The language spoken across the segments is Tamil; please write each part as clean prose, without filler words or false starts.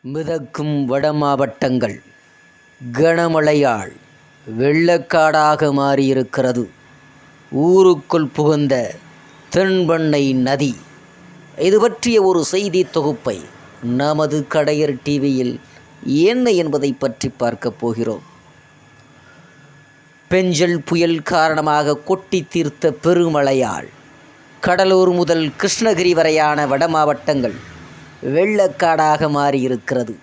மிதக்கும் வட மாவட்டங்கள் கனமழையால் வெள்ளக்காடாக மாறியிருக்கிறது. ஊருக்குள் புகுந்த தென்பெண்ணை நதி. இது பற்றிய ஒரு செய்தி தொகுப்பை நமது கடையர் டிவியில் என்ன என்பதை பற்றி பார்க்க போகிறோம். பெஞ்சல் புயல் காரணமாக கொட்டி தீர்த்த பெருமழையால் கடலூர் முதல் கிருஷ்ணகிரி வரையான வட மாவட்டங்கள் வெள்ளக்காடாக மாறியிருக்கிறது.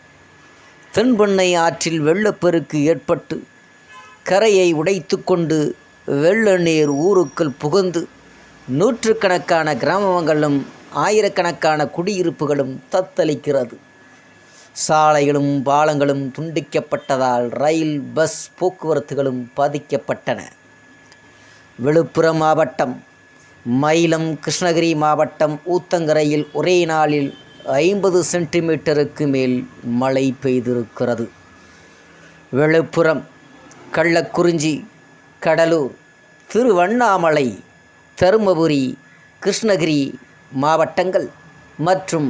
தென்பெண்ணை ஆற்றில் வெள்ளப்பெருக்கு ஏற்பட்டு கரையை உடைத்து கொண்டு வெள்ள நீர் ஊருக்குள் புகுந்து நூற்றுக்கணக்கான கிராமங்களும் ஆயிரக்கணக்கான குடியிருப்புகளும் தத்தளிக்கிறது. சாலைகளும் பாலங்களும் துண்டிக்கப்பட்டதால் ரயில் பஸ் போக்குவரத்துகளும் பாதிக்கப்பட்டன. விழுப்புரம் மாவட்டம் மயிலம், கிருஷ்ணகிரி மாவட்டம் ஊத்தங்கரையில் ஒரே நாளில் 50 சென்டிமீட்டருக்கு மேல் மழை பெய்திருக்கிறது. விழுப்புரம், கள்ளக்குறிச்சி, கடலூர், திருவண்ணாமலை, தருமபுரி, கிருஷ்ணகிரி மாவட்டங்கள் மற்றும்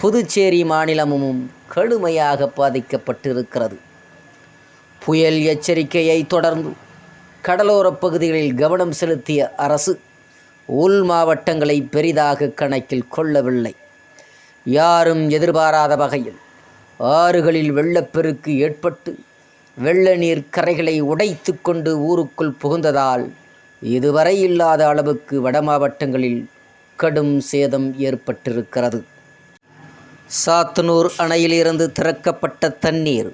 புதுச்சேரி மாநிலமும் கடுமையாக பாதிக்கப்பட்டிருக்கிறது. புயல் எச்சரிக்கையை தொடர்ந்து கடலோரப் பகுதிகளில் கவனம் செலுத்திய அரசு உள் மாவட்டங்களை பெரிதாக கணக்கில் கொள்ளவில்லை. யாரும் எதிர்பாராத வகையில் ஆறுகளில் வெள்ளப்பெருக்கு ஏற்பட்டு வெள்ள நீர் கரைகளை உடைத்து கொண்டு ஊருக்குள் புகுந்ததால் இதுவரை இல்லாத அளவுக்கு வட மாவட்டங்களில் கடும் சேதம் ஏற்பட்டிருக்கிறது. சாத்தனூர் அணையிலிருந்து திறக்கப்பட்ட தண்ணீர்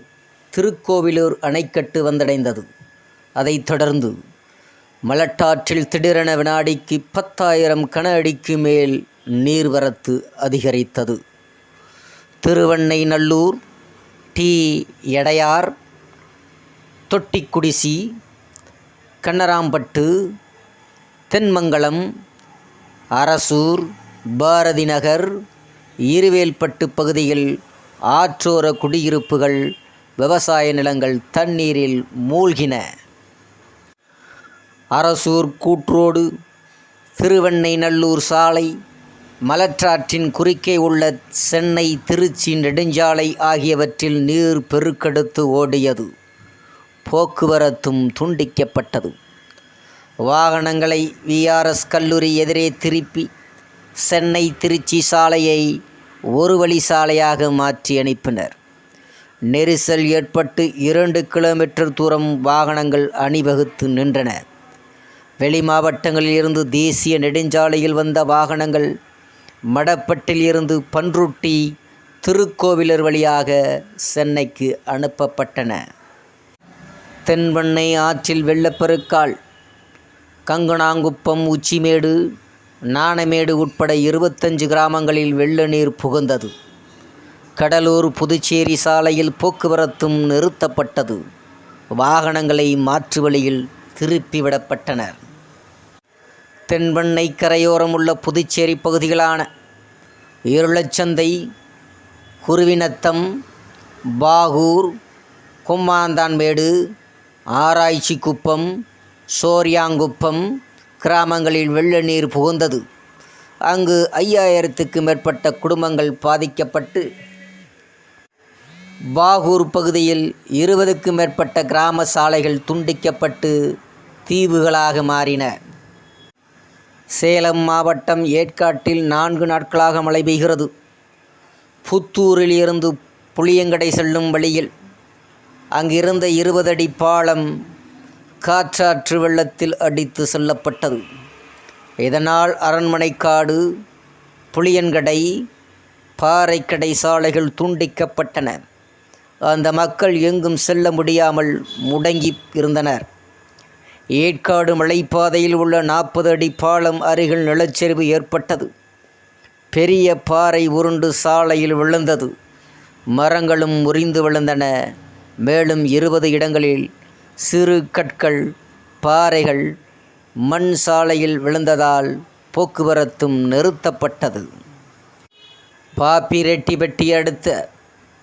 திருக்கோவிலூர் அணைக்கட்டு வந்தடைந்தது. அதைத் தொடர்ந்து மலட்டாற்றில் திடீரென வினாடிக்கு 10,000 கன அடிக்கு மேல் நீர்வரத்து அதிகரித்தது. திருவெண்ணைநல்லூர், டி. எடையார், தொட்டிக்குடிசி, கண்ணராம்பட்டு, தென்மங்கலம், அரசூர், பாரதி நகர், இருவேல்பட்டு பகுதியில் ஆற்றோர குடியிருப்புகள், விவசாய நிலங்கள் தண்ணீரில் மூழ்கின. அரசூர் கூட்ரோடு, திருவெண்ணைநல்லூர் சாலை, மலற்றாற்றின் குறுக்கே உள்ள சென்னை திருச்சி நெடுஞ்சாலை ஆகியவற்றில் நீர் பெருக்கெடுத்து ஓடியது. போக்குவரத்தும் துண்டிக்கப்பட்டது. வாகனங்களை விஆர்எஸ் கல்லூரி எதிரே திருப்பி சென்னை திருச்சி சாலையை ஒரு வழி சாலையாக மாற்றி அனுப்பினர். நெரிசல் ஏற்பட்டு 2 கிலோமீட்டர் தூரம் வாகனங்கள் அணிவகுத்து நின்றன. வெளி மாவட்டங்களில் இருந்து தேசிய நெடுஞ்சாலையில் வந்த வாகனங்கள் மடப்பட்டில் இருந்து பன்ருட்டி, திருக்கோவிலூர் வழியாக சென்னைக்கு அனுப்பப்பட்டன. தென்பெண்ணை ஆற்றில் வெள்ளப்பெருக்கால் கங்கணாங்குப்பம், உச்சிமேடு, நாணமேடு உட்பட 25 கிராமங்களில் வெள்ள நீர் புகுந்தது. கடலூர் புதுச்சேரி சாலையில் போக்குவரத்தும் நிறுத்தப்பட்டது. வாகனங்களை மாற்று வழியில் திருப்பிவிடப்பட்டனர். தென்பெண்ணை கரையோரம் உள்ள புதுச்சேரி பகுதிகளான இருளச்சந்தை, குருவிநத்தம், பாகூர், கும்மாந்தான்மேடு, ஆராய்ச்சி குப்பம், சோரியாங்குப்பம் கிராமங்களில் வெள்ள நீர் புகுந்தது. அங்கு 5000க்கு மேற்பட்ட குடும்பங்கள் பாதிக்கப்பட்டு பாகூர் பகுதியில் 20க்கு மேற்பட்ட கிராம சாலைகள் துண்டிக்கப்பட்டு தீவுகளாக மாறின. சேலம் மாவட்டம் ஏற்காட்டில் 4 நாட்களாக மழை பெய்கிறது. புத்தூரில் இருந்து புளியங்கடை செல்லும் வழியில் அங்கிருந்த 20 அடி பாலம் காற்றாற்று வெள்ளத்தில் அடித்து செல்லப்பட்டது. இதனால் அரண்மனைக்காடு, புளியன்கடை, பாறைக்கடை சாலைகள் துண்டிக்கப்பட்டன. அந்த மக்கள் எங்கும் செல்ல முடியாமல் முடங்கி இருந்தனர். ஏற்காடு மலைப்பாதையில் உள்ள 40 அடி பாலம் அருகில் நிலச்சரிவு ஏற்பட்டது. பெரிய பாறை உருண்டு சாலையில் விழுந்தது. மரங்களும் முறிந்து விழுந்தன. மேலும் 20 இடங்களில் சிறு கற்கள், பாறைகள் மண் சாலையில் விழுந்ததால் போக்குவரத்தும் நிறுத்தப்பட்டது. பாப்பிரெட்டிப்பட்டி அடுத்த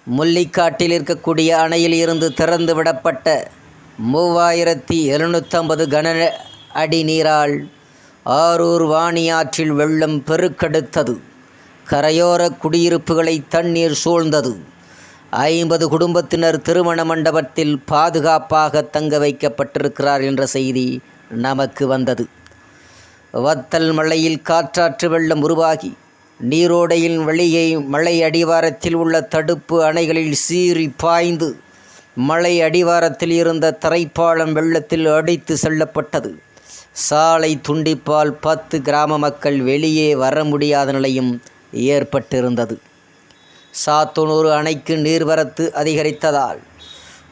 முள்ளிக்காட்டில் இருக்கக்கூடிய அணையில் இருந்து திறந்து விடப்பட்ட 3750 கன அடி நீரால் ஆரூர் வாணியாற்றில் வெள்ளம் பெருக்கெடுத்தது. கரையோர குடியிருப்புகளை தண்ணீர் சூழ்ந்தது. 50 குடும்பத்தினர் திருமண மண்டபத்தில் பாதுகாப்பாக தங்க வைக்கப்பட்டிருக்கிறார் என்ற செய்தி நமக்கு வந்தது. வத்தல் மலையில் காற்றாற்று வெள்ளம் உருவாகி நீரோடையின் வெளியே மலை அடிவாரத்தில் உள்ள தடுப்பு அணைகளில் சீறி பாய்ந்து மலை அடிவாரத்தில் இருந்த தரைப்பாலம் வெள்ளத்தில் அடித்து செல்லப்பட்டது. சாலை துண்டிப்பால் 10 கிராம மக்கள் வெளியே வர முடியாத நிலையும் ஏற்பட்டிருந்தது. சாத்தனூர் அணைக்கு நீர்வரத்து அதிகரித்ததால்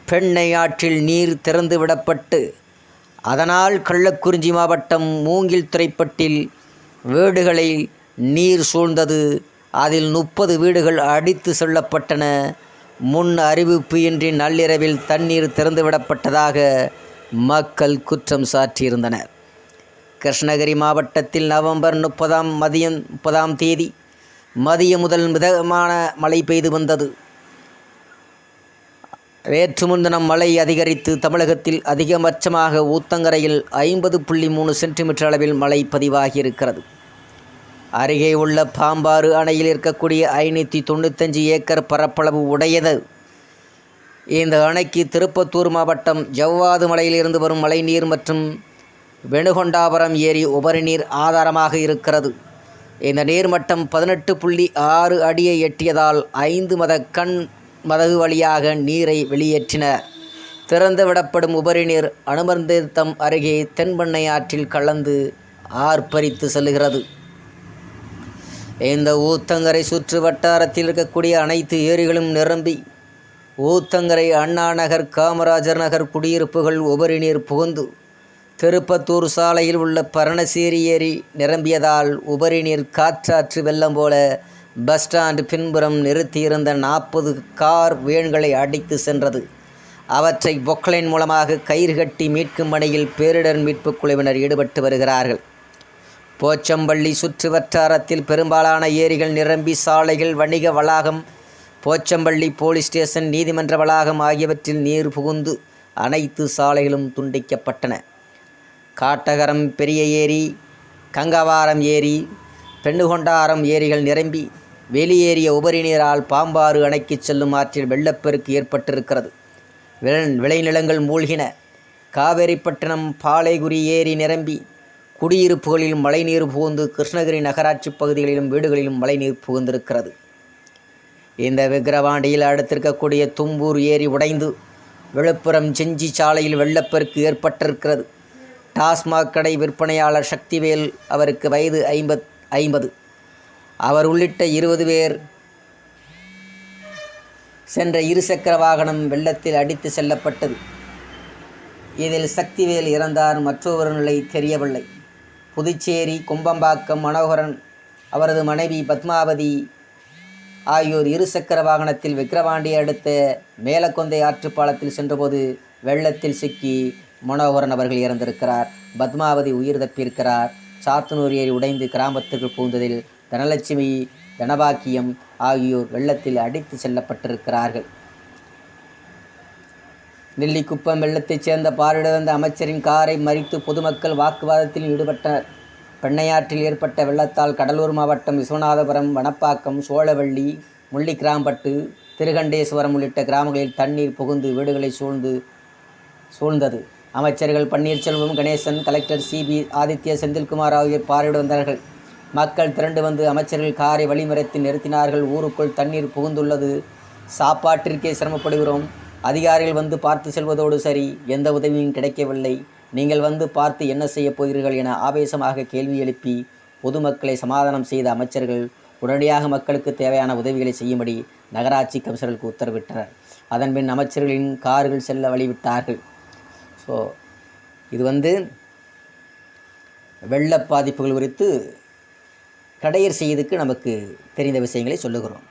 பெண்ணை ஆற்றில் நீர் திறந்து விடப்பட்டு அதனால் கள்ளக்குறிச்சி மாவட்டம் மூங்கில் துறைப்பட்டில் வீடுகளில் நீர் சூழ்ந்தது. அதில் 30 வீடுகள் அடித்து செல்லப்பட்டன. முன் அறிவிப்பு இன்றி நள்ளிரவில் தண்ணீர் திறந்துவிடப்பட்டதாக மக்கள் குற்றம் சாட்டியிருந்தனர். கிருஷ்ணகிரி மாவட்டத்தில் நவம்பர் 30ஆம் தேதி மதியம் முதல் மிதமான மழை பெய்து வந்தது. நேற்று முன்தினம் மழை அதிகரித்து தமிழகத்தில் அதிகபட்சமாக ஊத்தங்கரையில் 50.3 சென்டிமீட்டர் அளவில் மழை பதிவாகியிருக்கிறது. அருகே உள்ள பாம்பாறு அணையில் இருக்கக்கூடிய 595 ஏக்கர் பரப்பளவு உடையது. இந்த அணைக்கு திருப்பத்தூர் மாவட்டம் ஜவ்வாது மலையிலிருந்து வரும் மழைநீர் மற்றும் வெணுகொண்டாபுரம் ஏரி உபரி நீர் ஆதாரமாக இருக்கிறது. இந்த நீர்மட்டம் 18.6 அடியை எட்டியதால் 5 மதகு வழியாக நீரை வெளியேற்றினர். திறந்து விடப்படும் உபரி நீர் அனுமந்தீர்த்தம் அருகே தென்பெண்ணை ஆற்றில் கலந்து ஆர்ப்பரித்து செல்கிறது. இந்த ஊத்தங்கரை சுற்று வட்டாரத்தில் இருக்கக்கூடிய அனைத்து ஏரிகளும் நிரம்பி ஊத்தங்கரை அண்ணா நகர், காமராஜர் நகர் குடியிருப்புகள் உபரி நீர் புகுந்து திருப்பத்தூர் சாலையில் உள்ள பரணசேரி ஏரி நிரம்பியதால் உபரி நீர் காற்றாற்று வெள்ளம் போல பஸ் ஸ்டாண்ட் பின்புறம் நிறுத்தியிருந்த 40 கார் வேன்களை அடித்து சென்றது. அவற்றை பொக்லைன் மூலமாக கயிறு கட்டி மீட்கும் பணியில் பேரிடர் மீட்புக் குழுவினர் ஈடுபட்டு வருகிறார்கள். போச்சம்பள்ளி சுற்று வட்டாரத்தில் பெரும்பாலான ஏரிகள் நிரம்பி சாலைகள், வணிக வளாகம், போச்சம்பள்ளி போலீஸ் ஸ்டேஷன், நீதிமன்ற வளாகம் ஆகியவற்றில் நீர் புகுந்து அனைத்து சாலைகளும் துண்டிக்கப்பட்டன. காட்டகரம் பெரிய ஏரி, கங்கவாரம் ஏரி, பெண்ணுகொண்டாரம் ஏரிகள் நிரம்பி வெளியேறிய உபரி நீரால் பாம்பாறு அணைக்கு செல்லும் ஆற்றில் வெள்ளப்பெருக்கு ஏற்பட்டிருக்கிறது. விளைநிலங்கள் மூழ்கின. காவேரிப்பட்டினம் பாலைகுரி ஏரி நிரம்பி குடியிருப்புகளில் மழைநீர் புகுந்து கிருஷ்ணகிரி நகராட்சி பகுதிகளிலும் வீடுகளிலும் மழைநீர் புகுந்திருக்கிறது. இந்த விக்கிரவாண்டியில் அடுத்திருக்கக்கூடிய தும்பூர் ஏரி உடைந்து விழுப்புரம் செஞ்சி சாலையில் வெள்ளப்பெருக்கு ஏற்பட்டிருக்கிறது. டாஸ்மாக் கடை விற்பனையாளர் சக்திவேல், அவருக்கு வயது 50, அவர் உள்ளிட்ட 20 பேர் சென்ற இருசக்கர வாகனம் வெள்ளத்தில் அடித்து செல்லப்பட்டது. இதில் சக்திவேல் இறந்தார். மற்றொரு நிலை தெரியவில்லை. புதுச்சேரி கும்பம்பாக்கம் மனோகரன், அவரது மனைவி பத்மாவதி ஆகியோர் இருசக்கர வாகனத்தில் விக்கிரவாண்டியை அடுத்த மேலக்கொந்தை ஆற்றுப்பாலத்தில் சென்றபோது வெள்ளத்தில் சிக்கி மனோகரன் அவர்கள் இறந்திருக்கிறார். பத்மாவதி உயிர் தப்பியிருக்கிறார். சாத்தனூர் ஏரி உடைந்து கிராமத்திற்குள் புகுந்ததில் தனலட்சுமி, தனபாக்கியம் ஆகியோர் வெள்ளத்தில் அடித்து செல்லப்பட்டிருக்கிறார்கள். நெல்லிக்குப்பம் வெள்ளத்தைச் சேர்ந்த பார்வையிட வந்த அமைச்சரின் காரை மறித்து பொதுமக்கள் வாக்குவாதத்தில் ஈடுபட்டனர். பெண்ணையாற்றில் ஏற்பட்ட வெள்ளத்தால் கடலூர் மாவட்டம் விஸ்வநாதபுரம், வனப்பாக்கம், சோழவள்ளி, முள்ளிக்கிராம்பட்டு, திருகண்டேஸ்வரம் உள்ளிட்ட கிராமங்களில் தண்ணீர் புகுந்து வீடுகளை சூழ்ந்தது. அமைச்சர்கள் பன்னீர்செல்வம், கணேசன், கலெக்டர் சிபி ஆதித்ய, செந்தில்குமார் ஆகியோர் பார்வையிட வந்தார்கள். மக்கள் திரண்டு வந்து அமைச்சர்கள் காரை வழிமறைத்து நிறுத்தினார்கள். ஊருக்குள் தண்ணீர் புகுந்துள்ளது, சாப்பாட்டிற்கே சிரமப்படுகிறோம். அதிகாரிகள் வந்து பார்த்து செல்வதோடு சரி, எந்த உதவியும் கிடைக்கவில்லை. நீங்கள் வந்து பார்த்து என்ன செய்ய போகிறீர்கள் என ஆவேசமாக கேள்வி எழுப்பி பொதுமக்களை சமாதானம் செய்த அமைச்சர்கள் உடனடியாக மக்களுக்கு தேவையான உதவிகளை செய்யும்படி நகராட்சி கமிஷனருக்கு உத்தரவிட்டனர். அதன்பின் அமைச்சர்களின் கார்கள் செல்ல வழிவிட்டார்கள். ஸோ இது வெள்ள பாதிப்புகள் குறித்து கடையர் செய்திக்கு நமக்கு தெரிந்த விஷயங்களை சொல்லுகிறோம்.